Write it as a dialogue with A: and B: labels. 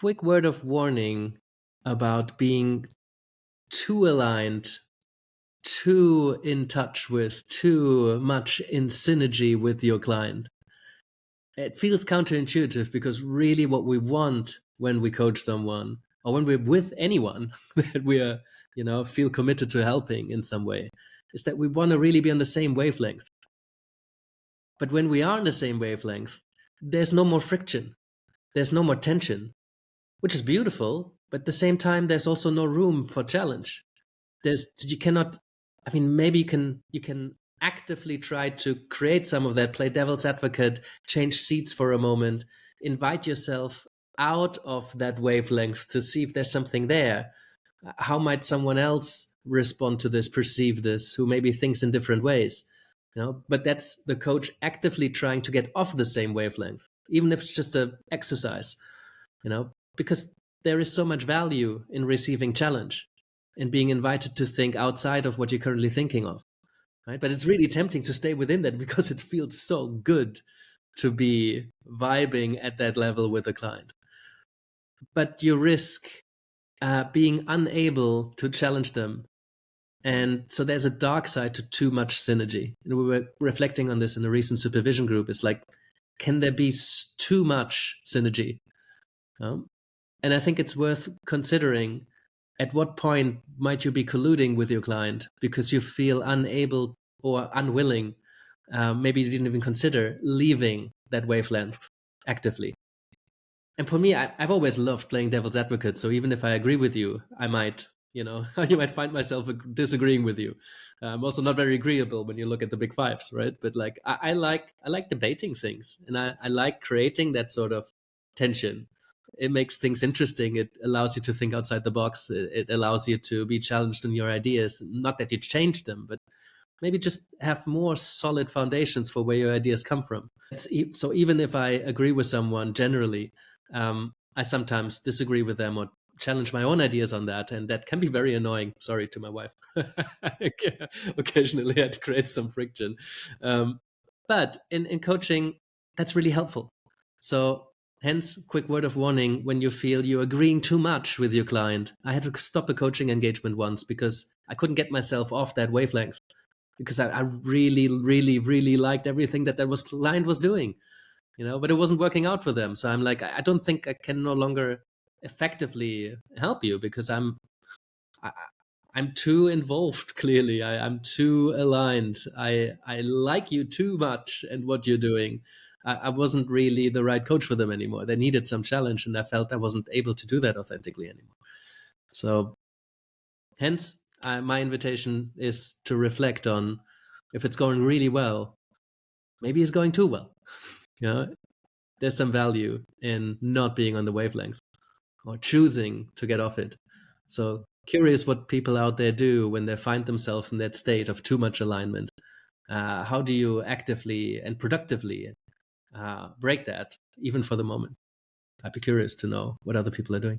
A: Quick word of warning about being too aligned, too in touch with, too much in synergy with your client. It feels counterintuitive because really what we want when we coach someone or when we're with anyone that we are, feel committed to helping in some way is that we want to really be on the same wavelength. But when we are on the same wavelength, there's no more friction. There's no more tension, which is beautiful. But at the same time, there's also no room for challenge. You cannot, maybe you can actively try to create some of that, play devil's advocate, change seats for a moment, invite yourself out of that wavelength to see if there's something there. How might someone else respond to this, perceive this, who maybe thinks in different ways? But that's the coach actively trying to get off the same wavelength, even if it's just an exercise, because there is so much value in receiving challenge and being invited to think outside of what you're currently thinking of, right? But it's really tempting to stay within that because it feels so good to be vibing at that level with a client. But you risk being unable to challenge them. And so there's a dark side to too much synergy. And we were reflecting on this in a recent supervision group. It's like, can there be too much synergy? And I think it's worth considering at what point might you be colluding with your client because you feel unable or unwilling, maybe you didn't even consider leaving that wavelength actively. And for me, I've always loved playing devil's advocate. So even if I agree with you, I might, you might find myself disagreeing with you. I'm also not very agreeable when you look at the big fives, right? But like, I like debating things, and I like creating that sort of tension. It makes things interesting. It allows you to think outside the box. It allows you to be challenged in your ideas. Not that you change them, but maybe just have more solid foundations for where your ideas come from. So even if I agree with someone generally, I sometimes disagree with them or challenge my own ideas on that, and that can be very annoying. Sorry to my wife. Occasionally it creates some friction. But in coaching, that's really helpful. So hence, quick word of warning when you feel you're agreeing too much with your client. I had to stop a coaching engagement once because I couldn't get myself off that wavelength because I really, really, really liked everything that client was doing, but it wasn't working out for them. So I'm like, I don't think I can no longer effectively help you because I'm too involved. Clearly, I'm too aligned. I like you too much and what you're doing. I wasn't really the right coach for them anymore. They needed some challenge, and I felt I wasn't able to do that authentically anymore. So hence, my invitation is to reflect on if it's going really well, maybe it's going too well. There's some value in not being on the wavelength or choosing to get off it. So curious what people out there do when they find themselves in that state of too much alignment. How do you actively and productively break that, even for the moment? I'd be curious to know what other people are doing.